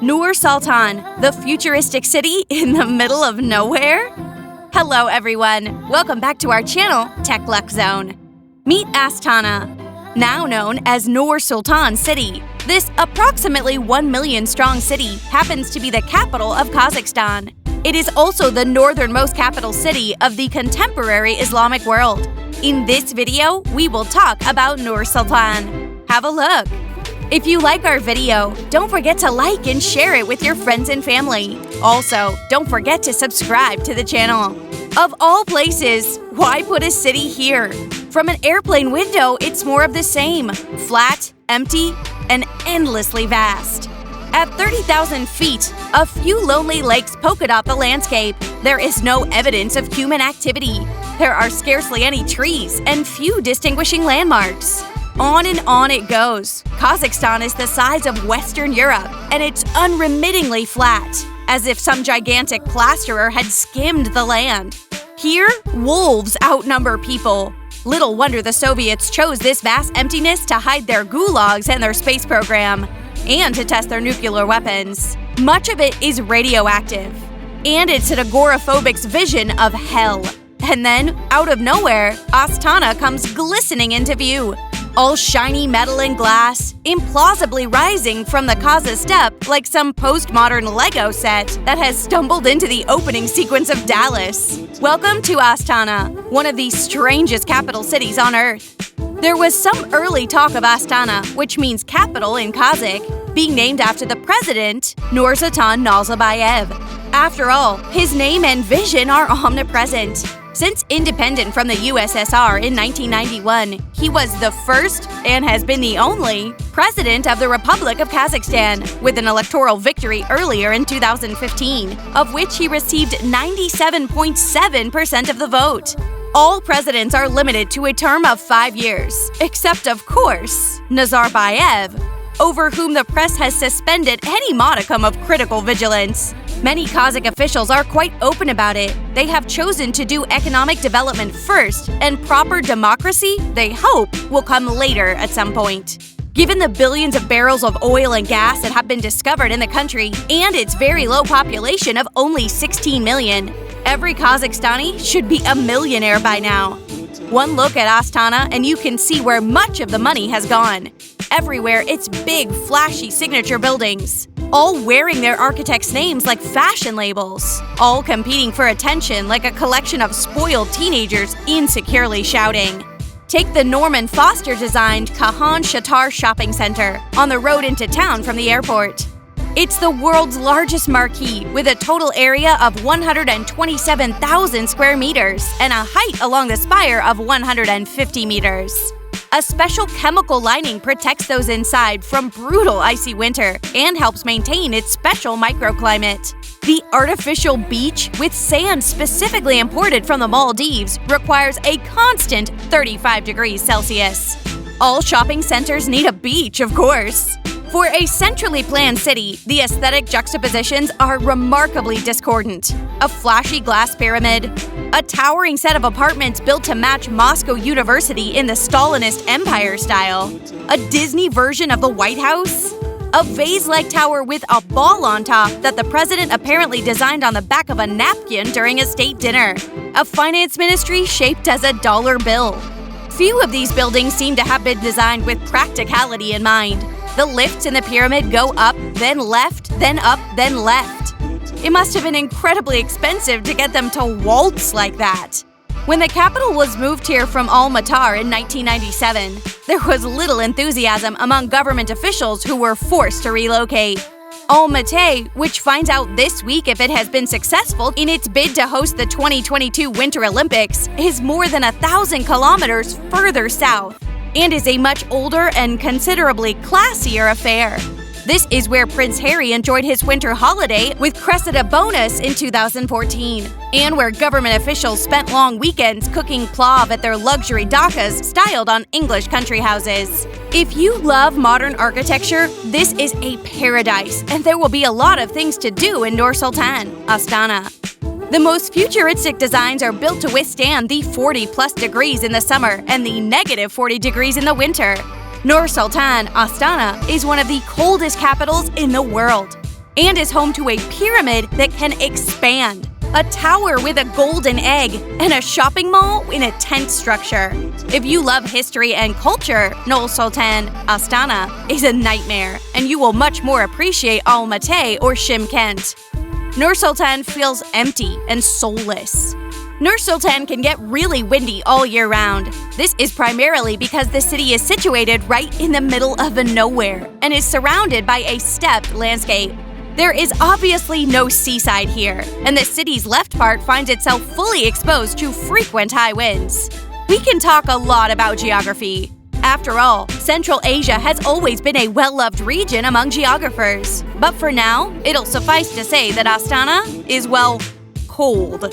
Nur Sultan, the futuristic city in the middle of nowhere? Hello everyone, welcome back to our channel, Tech Luxe Zone. Meet Astana, now known as Nur Sultan City. This approximately 1 million strong city happens to be the capital of Kazakhstan. It is also the northernmost capital city of the contemporary Islamic world. In this video, we will talk about Nur Sultan. Have a look. If you like our video, don't forget to like and share it with your friends and family. Also, don't forget to subscribe to the channel. Of all places, why put a city here? From an airplane window, it's more of the same. Flat, empty, and endlessly vast. At 30,000 feet, a few lonely lakes polka dot the landscape. There is no evidence of human activity. There are scarcely any trees and few distinguishing landmarks. On and on it goes. Kazakhstan is the size of Western Europe, and it's unremittingly flat, as if some gigantic plasterer had skimmed the land. Here, wolves outnumber people. Little wonder the Soviets chose this vast emptiness to hide their gulags and their space program, and to test their nuclear weapons. Much of it is radioactive, and it's an agoraphobic's vision of hell. And then, out of nowhere, Astana comes glistening into view. All shiny metal and glass, implausibly rising from the Kaza steppe like some postmodern Lego set that has stumbled into the opening sequence of Dallas. Welcome to Astana, one of the strangest capital cities on Earth. There was some early talk of Astana, which means capital in Kazakh, being named after the president, Nur Sultan Nazarbayev. After all, his name and vision are omnipresent. Since independent from the USSR in 1991, he was the first, and has been the only, president of the Republic of Kazakhstan, with an electoral victory earlier in 2015, of which he received 97.7% of the vote. All presidents are limited to a term of 5 years, except, of course, Nazarbayev, over whom the press has suspended any modicum of critical vigilance. Many Kazakh officials are quite open about it. They have chosen to do economic development first, and proper democracy, they hope, will come later at some point. Given the billions of barrels of oil and gas that have been discovered in the country, and its very low population of only 16 million, every Kazakhstani should be a millionaire by now. One look at Astana and you can see where much of the money has gone. Everywhere, it's big, flashy signature buildings, all wearing their architects' names like fashion labels, all competing for attention like a collection of spoiled teenagers insecurely shouting. Take the Norman Foster-designed Khan Shatar shopping center on the road into town from the airport. It's the world's largest marquee, with a total area of 127,000 square meters and a height along the spire of 150 meters. A special chemical lining protects those inside from brutal icy winter and helps maintain its special microclimate. The artificial beach, with sand specifically imported from the Maldives, requires a constant 35 degrees Celsius. All shopping centers need a beach, of course. For a centrally planned city, the aesthetic juxtapositions are remarkably discordant. A flashy glass pyramid, a towering set of apartments built to match Moscow University in the Stalinist Empire style, a Disney version of the White House, a vase-like tower with a ball on top that the president apparently designed on the back of a napkin during a state dinner, a finance ministry shaped as a dollar bill. Few of these buildings seem to have been designed with practicality in mind. The lifts in the pyramid go up, then left, then up, then left. It must have been incredibly expensive to get them to waltz like that. When the capital was moved here from Almaty in 1997, there was little enthusiasm among government officials who were forced to relocate. Almaty, which finds out this week if it has been successful in its bid to host the 2022 Winter Olympics, is more than 1,000 kilometers further south, and is a much older and considerably classier affair. This is where Prince Harry enjoyed his winter holiday with Cressida Bonus in 2014, and where government officials spent long weekends cooking plov at their luxury dakas styled on English country houses. If you love modern architecture, this is a paradise, and there will be a lot of things to do in Nur Sultan, Astana. The most futuristic designs are built to withstand the 40+ degrees in the summer and the negative 40 degrees in the winter. Nur Sultan, Astana, is one of the coldest capitals in the world. and is home to a pyramid that can expand, a tower with a golden egg, and a shopping mall in a tent structure. If you love history and culture, Nur Sultan, Astana, is a nightmare, and you will much more appreciate Almaty or Shymkent. Nur Sultan feels empty and soulless. Nur Sultan can get really windy all year round. This is primarily because the city is situated right in the middle of a nowhere and is surrounded by a stepped landscape. There is obviously no seaside here, and the city's left part finds itself fully exposed to frequent high winds. We can talk a lot about geography. After all, Central Asia has always been a well-loved region among geographers. But for now, it'll suffice to say that Astana is, well, cold.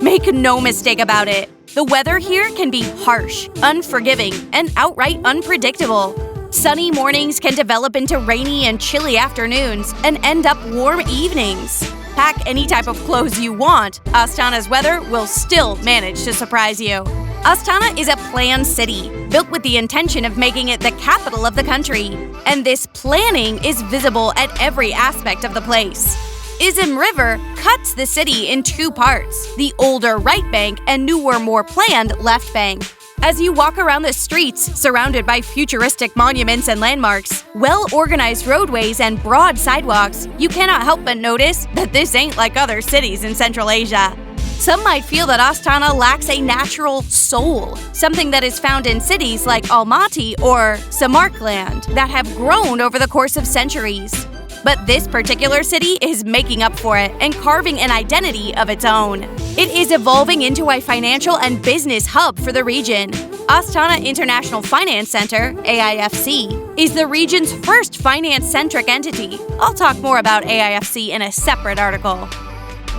Make no mistake about it, the weather here can be harsh, unforgiving, and outright unpredictable. Sunny mornings can develop into rainy and chilly afternoons and end up warm evenings. Pack any type of clothes you want, Astana's weather will still manage to surprise you. Astana is a planned city, built with the intention of making it the capital of the country. And this planning is visible at every aspect of the place. Izim River cuts the city in two parts, the older right bank and newer, more planned left bank. As you walk around the streets, surrounded by futuristic monuments and landmarks, well-organized roadways, and broad sidewalks, you cannot help but notice that this ain't like other cities in Central Asia. Some might feel that Astana lacks a natural soul, something that is found in cities like Almaty or Samarkand that have grown over the course of centuries. But this particular city is making up for it and carving an identity of its own. It is evolving into a financial and business hub for the region. Astana International Finance Center, AIFC, is the region's first finance-centric entity. I'll talk more about AIFC in a separate article.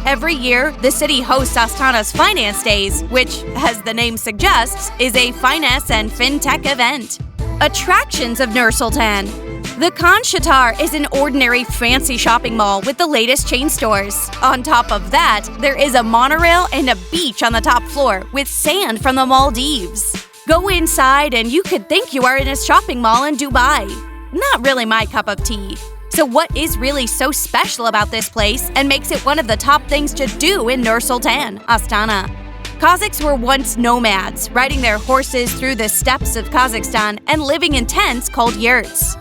Every year, the city hosts Astana's Finance Days, which, as the name suggests, is a finance and fintech event. Attractions of Nur Sultan. The Khan Shatar is an ordinary fancy shopping mall with the latest chain stores. On top of that, there is a monorail and a beach on the top floor with sand from the Maldives. Go inside and you could think you are in a shopping mall in Dubai. Not really my cup of tea. So what is really so special about this place and makes it one of the top things to do in Nur Sultan, Astana? Kazakhs were once nomads, riding their horses through the steppes of Kazakhstan and living in tents called yurts.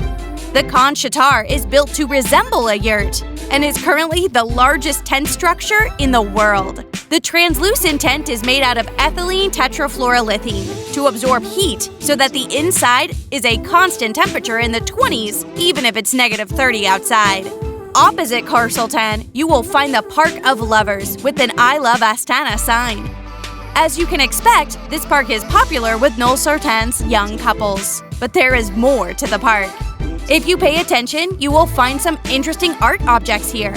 The Khan Shatar is built to resemble a yurt and is currently the largest tent structure in the world. The translucent tent is made out of ethylene tetrafluoroethene to absorb heat so that the inside is a constant temperature in the 20s, even if it's -30 outside. Opposite Nur Sultan, you will find the Park of Lovers with an I Love Astana sign. As you can expect, this park is popular with Nur Sultan's young couples. But there is more to the park. If you pay attention, you will find some interesting art objects here.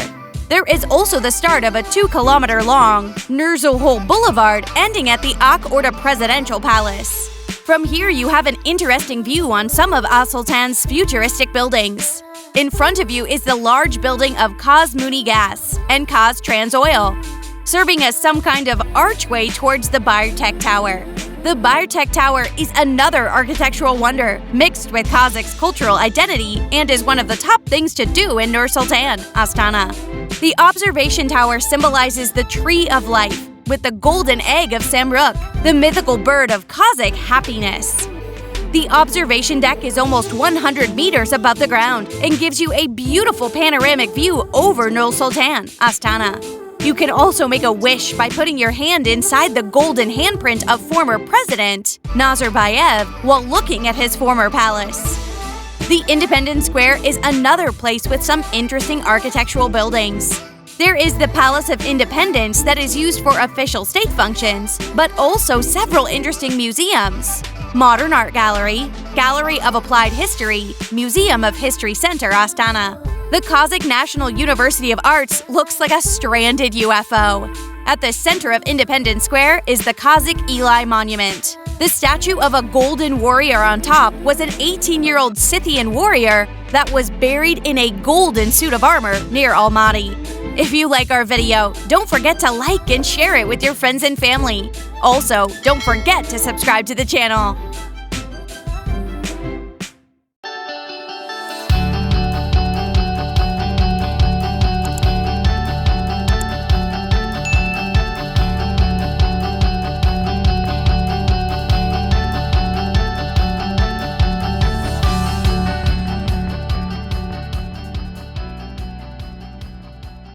There is also the start of a 2-kilometer-long Nur Sultan Boulevard ending at the Ak Orda Presidential Palace. From here, you have an interesting view on some of Sultan's futuristic buildings. In front of you is the large building of Kaz Muni Gas and Kaz Trans Oil, serving as some kind of archway towards the Biotech Tower. The Biotech Tower is another architectural wonder, mixed with Kazakh's cultural identity, and is one of the top things to do in Nur Sultan, Astana. The observation tower symbolizes the tree of life, with the golden egg of Samruk, the mythical bird of Kazakh happiness. The observation deck is almost 100 meters above the ground and gives you a beautiful panoramic view over Nur Sultan, Astana. You can also make a wish by putting your hand inside the golden handprint of former President Nazarbayev while looking at his former palace. The Independence Square is another place with some interesting architectural buildings. There is the Palace of Independence that is used for official state functions, but also several interesting museums. Modern Art Gallery, Gallery of Applied History, Museum of History Center, Astana. The Kazakh National University of Arts looks like a stranded UFO. At the center of Independence Square is the Kazakh Eli Monument. The statue of a golden warrior on top was an 18-year-old Scythian warrior that was buried in a golden suit of armor near Almaty. If you like our video, don't forget to like and share it with your friends and family. Also, don't forget to subscribe to the channel.